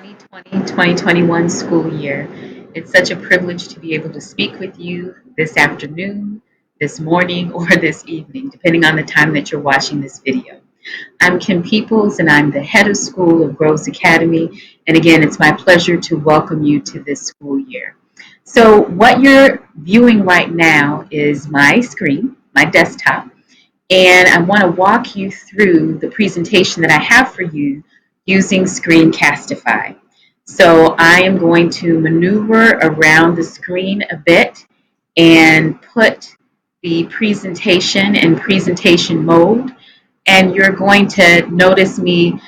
2020-2021 school year. It's such a privilege to be able to speak with you this afternoon, this morning, or this evening, depending on the time that you're watching this video. I'm Kim Peoples, and I'm the head of school of Groves Academy. And again, it's my pleasure to welcome you to this school year. So what you're viewing right now is my screen, my desktop, and I want to walk you through the presentation that I have for you using Screencastify. So I am going to maneuver around the screen a bit and put the presentation in presentation mode, and you're going to notice me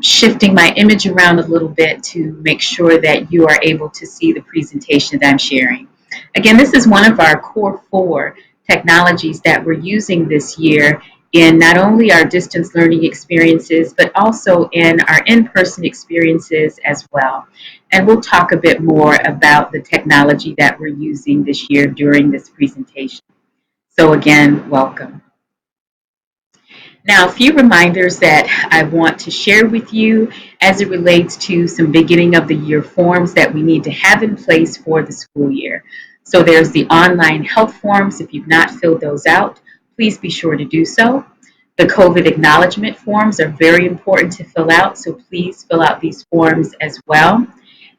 shifting my image around a little bit to make sure that you are able to see the presentation that I'm sharing. Again, this is one of our core four technologies that we're using this year in not only our distance learning experiences, but also in our in-person experiences as well. And we'll talk a bit more about the technology that we're using this year during this presentation. So again, welcome. Now, a few reminders that I want to share with you as it relates to some beginning of the year forms that we need to have in place for the school year. So there's the online health forms. If you've not filled those out, please be sure to do so. The COVID acknowledgement forms are very important to fill out, so please fill out these forms as well.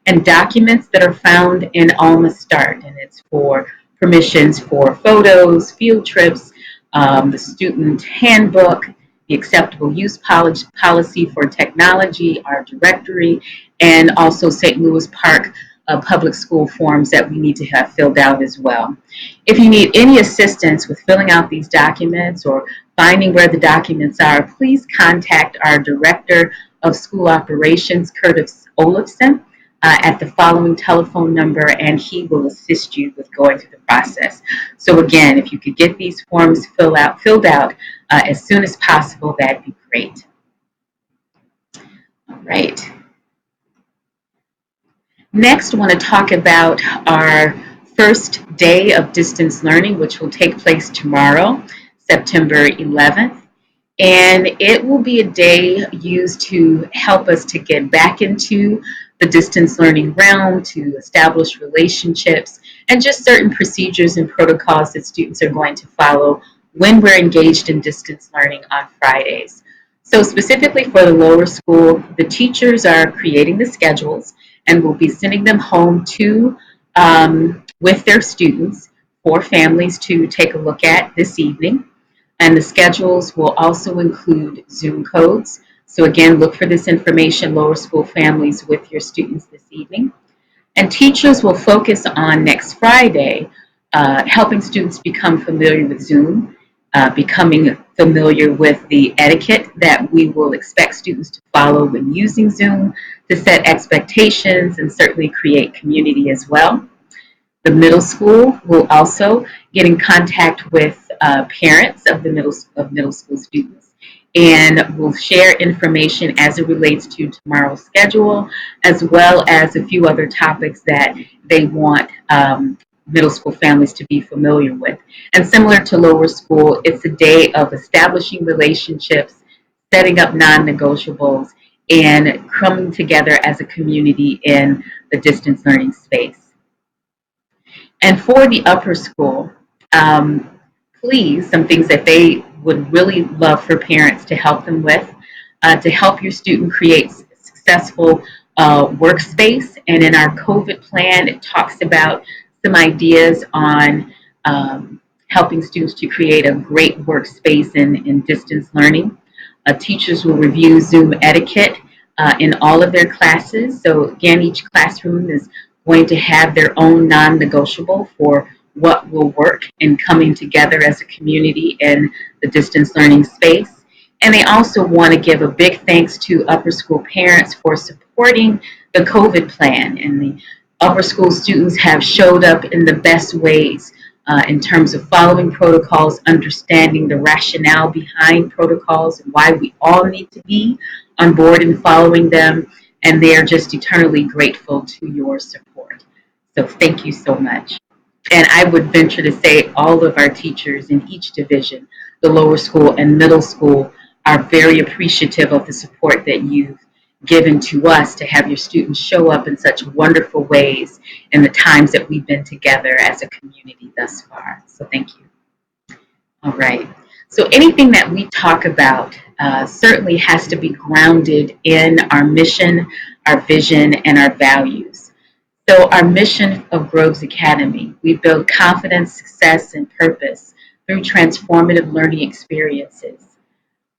And documents that are found in Alma Start, and it's for permissions for photos, field trips, the student handbook, the acceptable use policy for technology, our directory, and also St. Louis Park public school forms that we need to have filled out as well. If you need any assistance with filling out these documents or finding where the documents are, please contact our Director of School Operations, Curtis Olafson, at the following telephone number, and he will assist you with going through the process. So again, if you could get these forms filled out as soon as possible, that'd be great. All right. Next, I want to talk about our first day of distance learning, which will take place tomorrow, September 11th. And it will be a day used to help us to get back into the distance learning realm, to establish relationships, and just certain procedures and protocols that students are going to follow when we're engaged in distance learning on Fridays. So specifically for the lower school, the teachers are creating the schedules and will be sending them home with their students for families to take a look at this evening. And the schedules will also include Zoom codes. So again, look for this information, lower school families, with your students this evening. And teachers will focus on next Friday, helping students become familiar with Zoom, becoming familiar with the etiquette that we will expect students to follow when using Zoom, to set expectations and certainly create community as well. The middle school will also get in contact with parents of the middle school students, and will share information as it relates to tomorrow's schedule, as well as a few other topics that they want middle school families to be familiar with. And similar to lower school, it's a day of establishing relationships, setting up non-negotiables, and coming together as a community in the distance learning space. And for the upper school, please, some things that they would really love for parents to help them with, to help your student create successful workspace. And in our COVID plan, it talks about some ideas on helping students to create a great workspace in distance learning. Teachers will review Zoom etiquette in all of their classes. So again, each classroom is going to have their own non-negotiable for what will work in coming together as a community in the distance learning space. And they also want to give a big thanks to upper school parents for supporting the COVID plan. And the upper school students have showed up in the best ways in terms of following protocols, understanding the rationale behind protocols, and why we all need to be on board and following them. And they are just eternally grateful to your support. So thank you so much. And I would venture to say all of our teachers in each division, the lower school and middle school, are very appreciative of the support that you've given to us to have your students show up in such wonderful ways in the times that we've been together as a community thus far. So thank you. All right. So anything that we talk about certainly has to be grounded in our mission, our vision, and our values. So our mission of Groves Academy, we build confidence, success, and purpose through transformative learning experiences.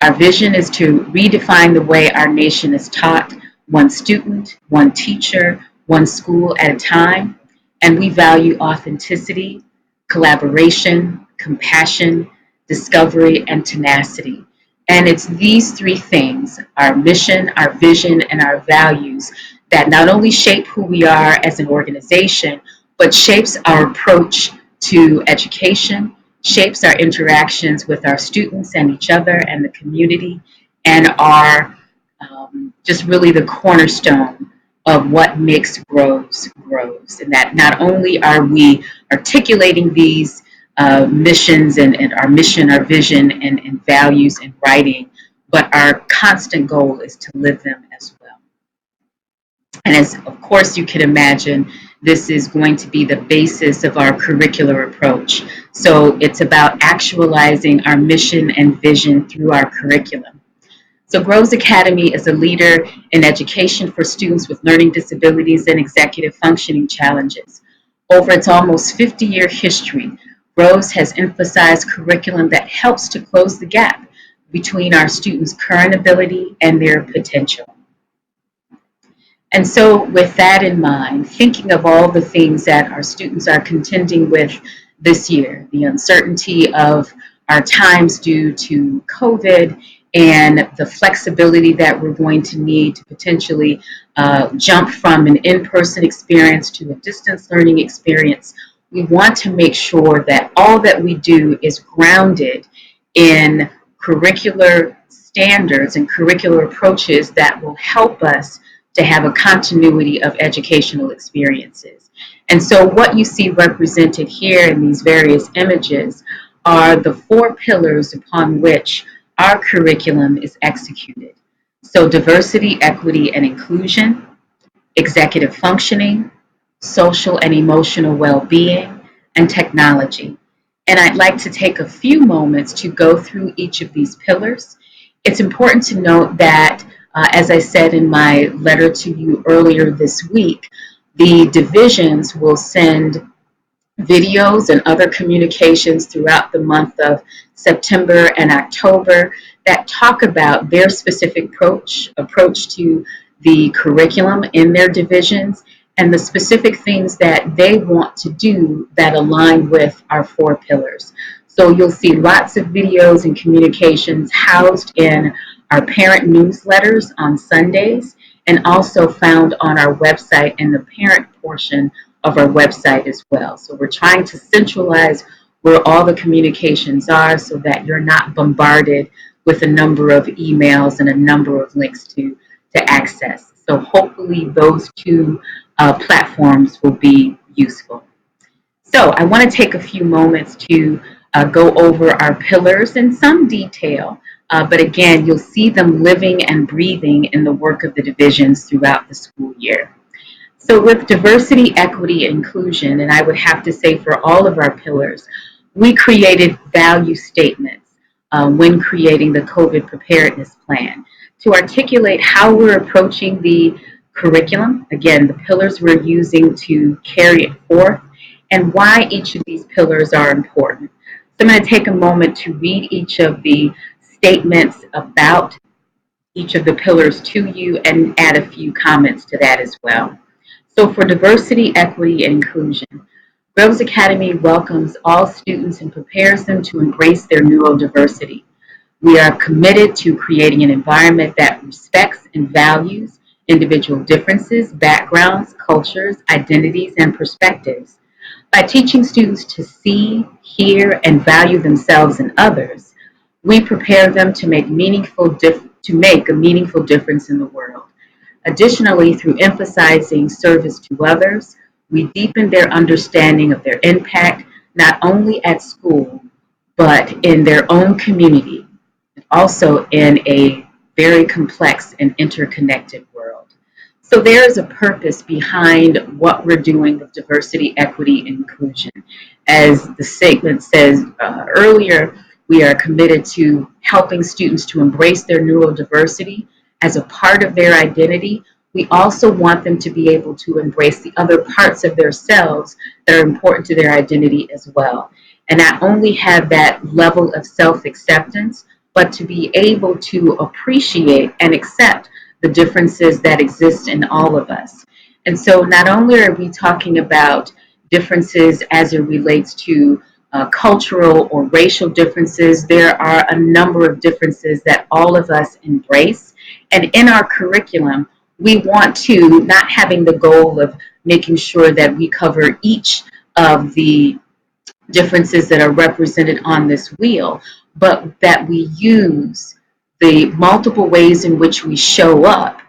Our vision is to redefine the way our nation is taught, one student, one teacher, one school at a time. And we value authenticity, collaboration, compassion, discovery, and tenacity. And it's these three things, our mission, our vision, and our values, that not only shape who we are as an organization, but shapes our approach to education, shapes our interactions with our students and each other and the community, and are just really the cornerstone of what makes Groves. And that not only are we articulating these missions and our mission, our vision, and values in writing, but our constant goal is to live them as well. And as of course you can imagine, this is going to be the basis of our curricular approach. So it's about actualizing our mission and vision through our curriculum. So Groves Academy is a leader in education for students with learning disabilities and executive functioning challenges. Over its almost 50-year history, Groves has emphasized curriculum that helps to close the gap between our students' current ability and their potential. And so with that in mind, thinking of all the things that our students are contending with this year, the uncertainty of our times due to COVID and the flexibility that we're going to need to potentially jump from an in-person experience to a distance learning experience, we want to make sure that all that we do is grounded in curricular standards and curricular approaches that will help us to have a continuity of educational experiences. And so what you see represented here in these various images are the four pillars upon which our curriculum is executed. So diversity, equity, and inclusion, executive functioning, social and emotional well-being, and technology. And I'd like to take a few moments to go through each of these pillars. It's important to note that, as I said in my letter to you earlier this week, the divisions will send videos and other communications throughout the month of September and October that talk about their specific approach to the curriculum in their divisions and the specific things that they want to do that align with our four pillars. So you'll see lots of videos and communications housed in our parent newsletters on Sundays and also found on our website in the parent portion of our website as well. So we're trying to centralize where all the communications are so that you're not bombarded with a number of emails and a number of links to access. So hopefully those two platforms will be useful. So I want to take a few moments to go over our pillars in some detail, but again, you'll see them living and breathing in the work of the divisions throughout the school year. So with diversity, equity, and inclusion, and I would have to say for all of our pillars, we created value statements when creating the COVID preparedness plan to articulate how we're approaching the curriculum, again, the pillars we're using to carry it forth, and why each of these pillars are important. So I'm going to take a moment to read each of the statements about each of the pillars to you and add a few comments to that as well. So for diversity, equity, and inclusion, Groves Academy welcomes all students and prepares them to embrace their neurodiversity. We are committed to creating an environment that respects and values individual differences, backgrounds, cultures, identities, and perspectives. By teaching students to see, hear, and value themselves and others, we prepare them to make a meaningful difference in the world. Additionally, through emphasizing service to others, we deepen their understanding of their impact not only at school, but in their own community, also in a very complex and interconnected world. So there is a purpose behind what we're doing with diversity, equity, and inclusion. As the statement says earlier, we are committed to helping students to embrace their neurodiversity as a part of their identity. We also want them to be able to embrace the other parts of themselves that are important to their identity as well. And not only have that level of self-acceptance, but to be able to appreciate and accept the differences that exist in all of us. And so not only are we talking about differences as it relates to cultural or racial differences, there are a number of differences that all of us embrace. And in our curriculum, we want to, not having the goal of making sure that we cover each of the differences that are represented on this wheel, but that we use the multiple ways in which we show up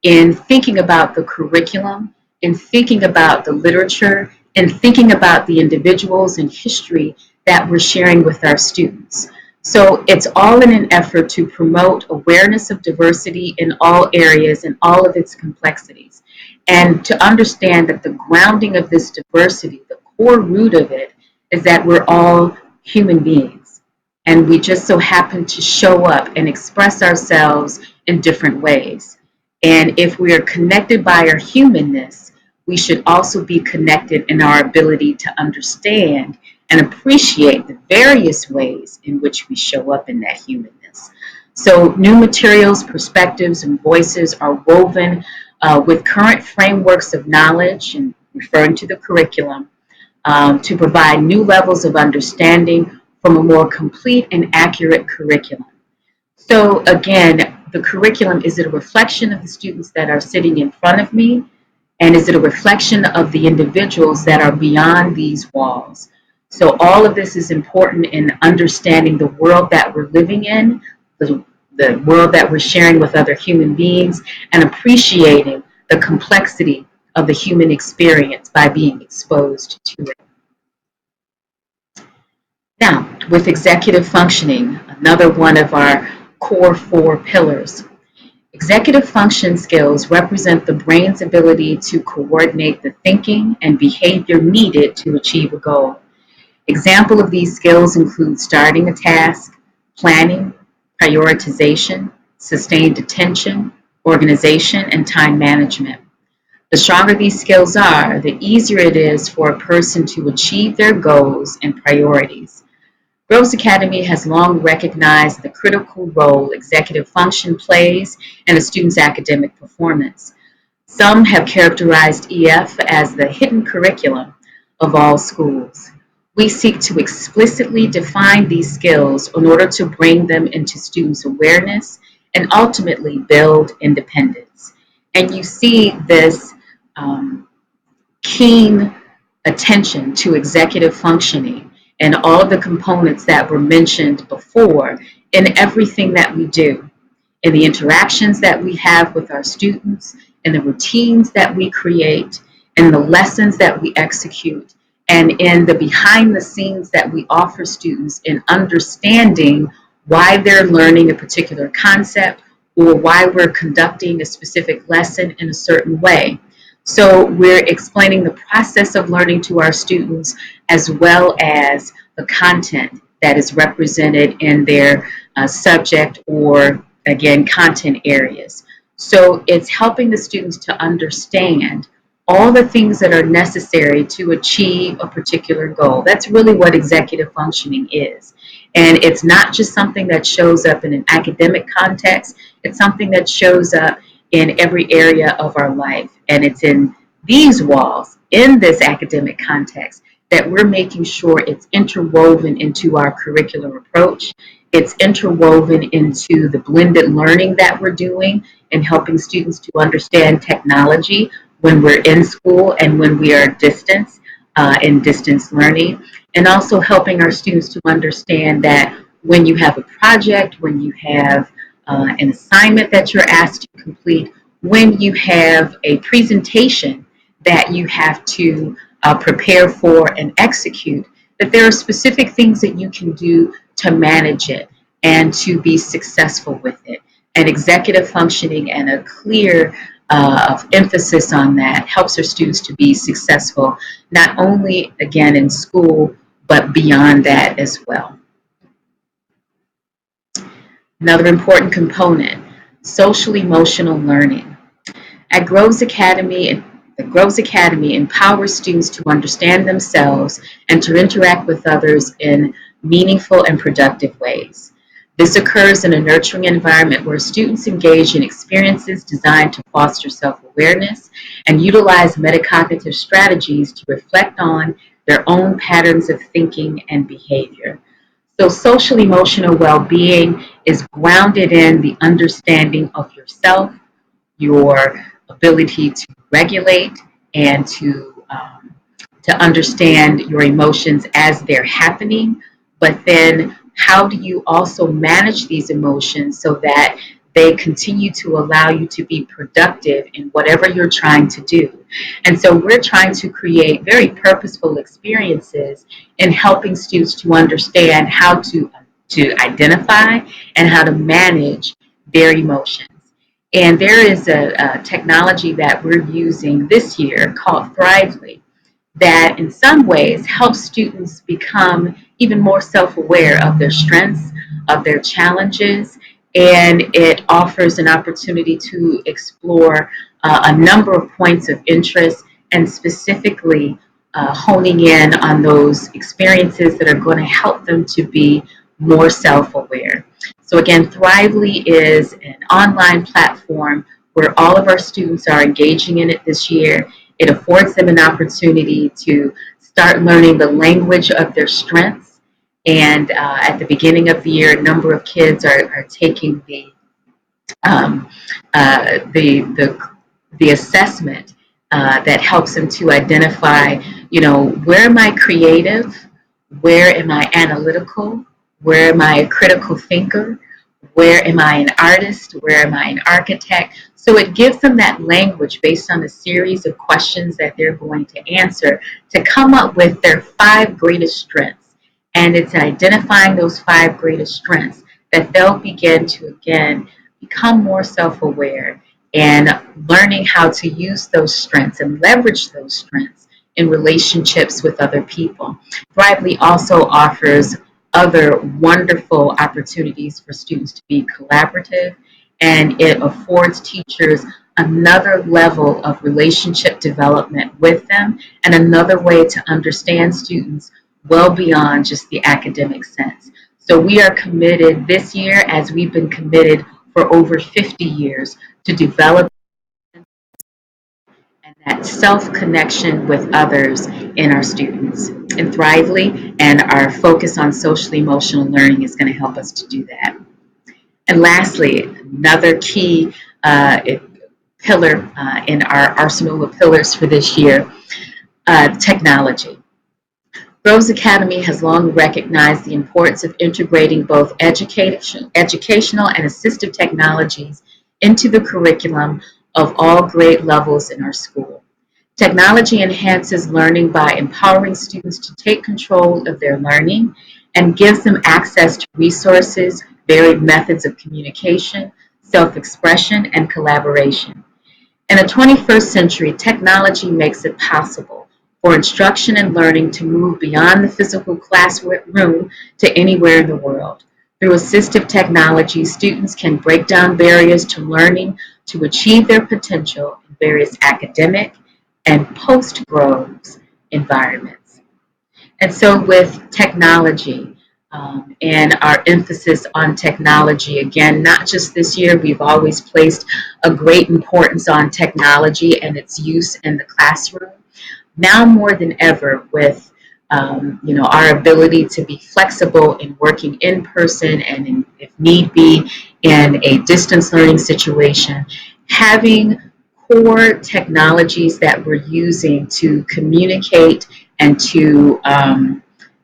in thinking about the curriculum, in thinking about the literature, and thinking about the individuals and history that we're sharing with our students. So it's all in an effort to promote awareness of diversity in all areas and all of its complexities. And to understand that the grounding of this diversity, the core root of it, is that we're all human beings. And we just so happen to show up and express ourselves in different ways. And if we are connected by our humanness, we should also be connected in our ability to understand and appreciate the various ways in which we show up in that humanness. So new materials, perspectives, and voices are woven with current frameworks of knowledge, and referring to the curriculum, to provide new levels of understanding from a more complete and accurate curriculum. So again, the curriculum, is it a reflection of the students that are sitting in front of me? And is it a reflection of the individuals that are beyond these walls? So all of this is important in understanding the world that we're living in, the world that we're sharing with other human beings, and appreciating the complexity of the human experience by being exposed to it. Now, with executive functioning, another one of our core 4 pillars. Executive function skills represent the brain's ability to coordinate the thinking and behavior needed to achieve a goal. Example of these skills include starting a task, planning, prioritization, sustained attention, organization, and time management. The stronger these skills are, the easier it is for a person to achieve their goals and priorities. Groves Academy has long recognized the critical role executive function plays in a student's academic performance. Some have characterized EF as the hidden curriculum of all schools. We seek to explicitly define these skills in order to bring them into students' awareness and ultimately build independence. And you see this keen attention to executive functioning and all of the components that were mentioned before in everything that we do, in the interactions that we have with our students, in the routines that we create, in the lessons that we execute, and in the behind the scenes that we offer students in understanding why they're learning a particular concept or why we're conducting a specific lesson in a certain way. So we're explaining the process of learning to our students as well as the content that is represented in their subject or, again, content areas. So it's helping the students to understand all the things that are necessary to achieve a particular goal. That's really what executive functioning is. And it's not just something that shows up in an academic context, it's something that shows up in every area of our life. And it's in these walls, in this academic context, that we're making sure it's interwoven into our curricular approach. It's interwoven into the blended learning that we're doing and helping students to understand technology when we're in school and when we are in distance learning. And also helping our students to understand that when you have a project, when you have an assignment that you're asked to complete, when you have a presentation that you have to prepare for and execute, that there are specific things that you can do to manage it and to be successful with it. And executive functioning and a clear of emphasis on that helps our students to be successful, not only again in school, but beyond that as well. Another important component, social emotional learning. At Groves Academy, the Groves Academy empowers students to understand themselves and to interact with others in meaningful and productive ways. This occurs in a nurturing environment where students engage in experiences designed to foster self-awareness and utilize metacognitive strategies to reflect on their own patterns of thinking and behavior. So social emotional well-being is grounded in the understanding of yourself, your ability to regulate and to understand your emotions as they're happening, but then how do you also manage these emotions so that they continue to allow you to be productive in whatever you're trying to do. And so we're trying to create very purposeful experiences in helping students to understand how to identify and how to manage their emotions. And there is a technology that we're using this year called Thrively that in some ways helps students become even more self-aware of their strengths, of their challenges, and it offers an opportunity to explore a number of points of interest and specifically honing in on those experiences that are going to help them to be more self-aware. So again, Thrively is an online platform where all of our students are engaging in it this year. It affords them an opportunity to start learning the language of their strengths. And at the beginning of the year, a number of kids are taking um, the assessment that helps them to identify, where am I creative, where am I analytical, where am I a critical thinker, where am I an artist, where am I an architect. So it gives them that language based on a series of questions that they're going to answer to come up with their 5 greatest strengths. And it's identifying those 5 greatest strengths that they'll begin to, again, become more self-aware and learning how to use those strengths and leverage those strengths in relationships with other people. Thrively also offers other wonderful opportunities for students to be collaborative, and it affords teachers another level of relationship development with them and another way to understand students well beyond just the academic sense. So we are committed this year, as we've been committed for over 50 years, to develop and that self-connection with others in our students. And Thrively and our focus on social emotional learning is going to help us to do that. And lastly, another key pillar in our arsenal of pillars for this year, technology. Groves Academy has long recognized the importance of integrating both educational and assistive technologies into the curriculum of all grade levels in our school. Technology enhances learning by empowering students to take control of their learning and gives them access to resources, varied methods of communication, self-expression, and collaboration. In the 21st century, technology makes it possible for instruction and learning to move beyond the physical classroom to anywhere in the world. Through assistive technology, students can break down barriers to learning to achieve their potential in various academic and post-Groves environments. And so with technology and our emphasis on technology, again, not just this year, we've always placed a great importance on technology and its use in the classroom. Now more than ever with our ability to be flexible in working in person and if need be in a distance learning situation, having core technologies that we're using to communicate and to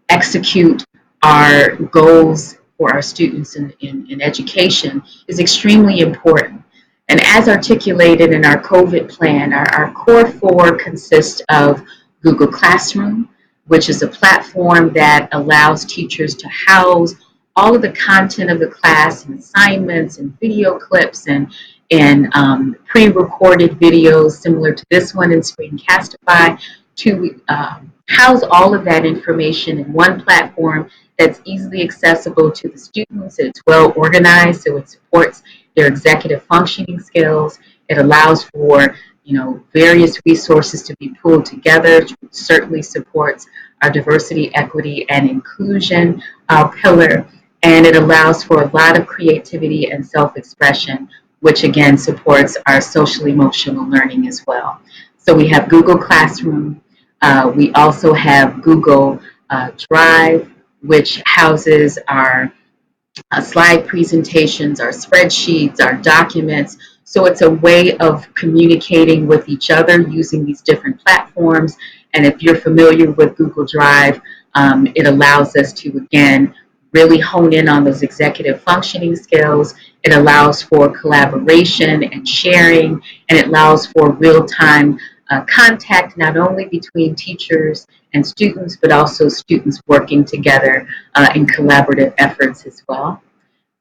execute our goals for our students in education is extremely important. And as articulated in our COVID plan, our core 4 consists of Google Classroom, which is a platform that allows teachers to house all of the content of the class and assignments and video clips and pre-recorded videos similar to this one in Screencastify to house all of that information in one platform that's easily accessible to the students. It's well organized, so it supports their executive functioning skills. It allows for various resources to be pulled together, which certainly supports our diversity, equity, and inclusion pillar. And it allows for a lot of creativity and self-expression, which again supports our social emotional learning as well. So we have Google Classroom. We also have Google Drive, which houses our slide presentations, our spreadsheets, our documents. So it's a way of communicating with each other using these different platforms. And if you're familiar with Google Drive, it allows us to, again, really hone in on those executive functioning skills. It allows for collaboration and sharing, and it allows for real-time contact not only between teachers and students, but also students working together in collaborative efforts as well.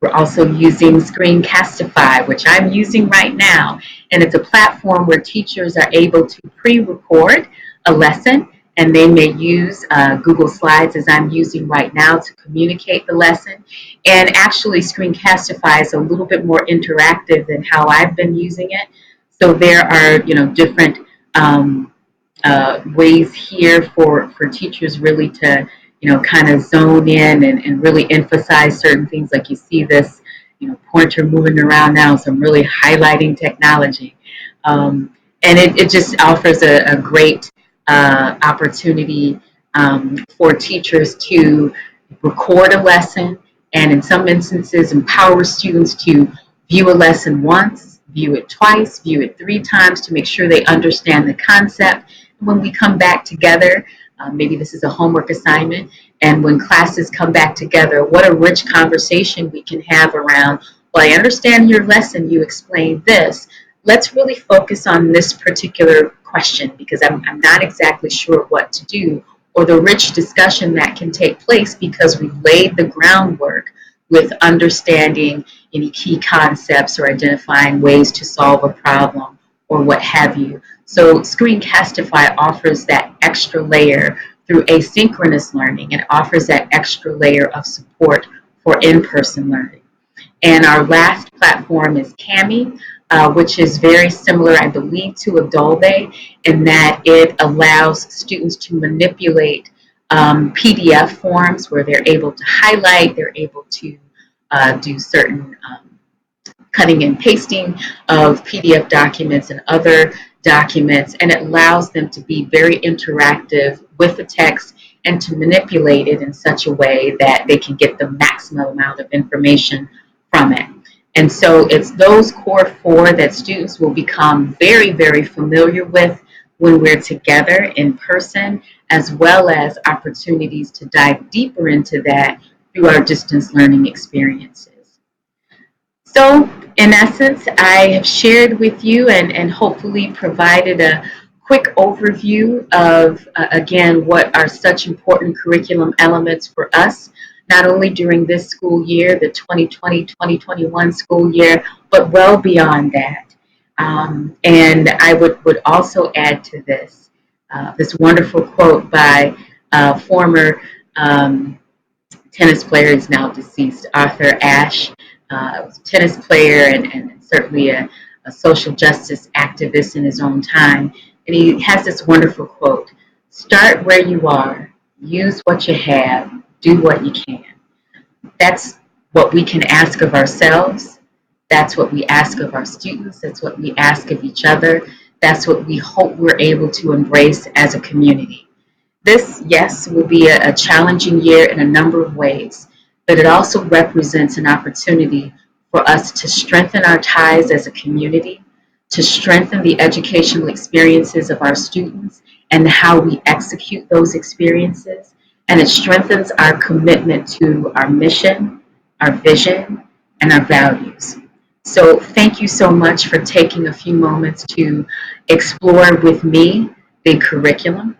We're also using Screencastify, which I'm using right now, and it's a platform where teachers are able to pre-record a lesson, and they may use Google Slides as I'm using right now to communicate the lesson. And actually, Screencastify is a little bit more interactive than how I've been using it. So there are, different ways here for teachers really to, kind of zone in and really emphasize certain things. Like you see this, pointer moving around now, so I'm really highlighting technology. And it just offers a great opportunity for teachers to record a lesson and in some instances empower students to view a lesson once, view it twice, view it 3 times to make sure they understand the concept. When we come back together, maybe this is a homework assignment, and when classes come back together, what a rich conversation we can have around, well, I understand your lesson, you explained this. Let's really focus on this particular question because I'm not exactly sure what to do, or the rich discussion that can take place because we've laid the groundwork with understanding any key concepts or identifying ways to solve a problem or what have you. So Screencastify offers that extra layer through asynchronous learning and offers that extra layer of support for in-person learning. And our last platform is Kami, which is very similar, I believe, to Adobe in that it allows students to manipulate PDF forms where they're able to highlight, they're able to do certain cutting and pasting of PDF documents and other documents, and it allows them to be very interactive with the text and to manipulate it in such a way that they can get the maximum amount of information from it. And so it's those core 4 that students will become very, very familiar with when we're together in person, as well as opportunities to dive deeper into that through our distance learning experiences. So, in essence, I have shared with you and hopefully provided a quick overview of, again, what are such important curriculum elements for us, not only during this school year, the 2020-2021 school year, but well beyond that. And I would also add to this, this wonderful quote by former tennis player, is now deceased, Arthur Ashe, tennis player and certainly a social justice activist in his own time. And he has this wonderful quote: start where you are, use what you have, do what you can. That's what we can ask of ourselves. That's what we ask of our students. That's what we ask of each other. That's what we hope we're able to embrace as a community. This, yes, will be a challenging year in a number of ways, but it also represents an opportunity for us to strengthen our ties as a community, to strengthen the educational experiences of our students and how we execute those experiences. And it strengthens our commitment to our mission, our vision, and our values. So thank you so much for taking a few moments to explore with me the curriculum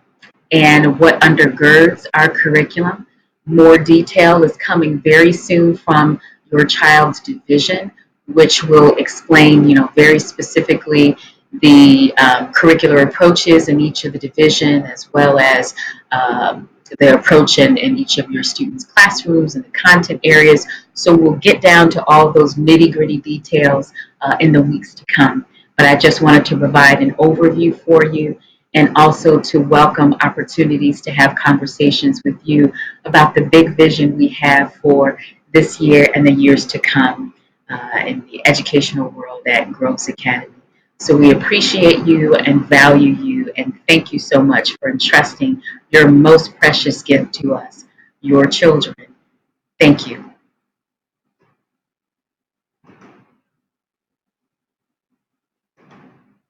and what undergirds our curriculum. More detail is coming very soon from your child's division, which will explain, very specifically the curricular approaches in each of the division, as well as the approach in each of your students' classrooms and the content areas. So we'll get down to all those nitty gritty details in the weeks to come. But I just wanted to provide an overview for you and also to welcome opportunities to have conversations with you about the big vision we have for this year and the years to come in the educational world at Groves Academy. So we appreciate you and value you and thank you so much for entrusting your most precious gift to us, your children. Thank you.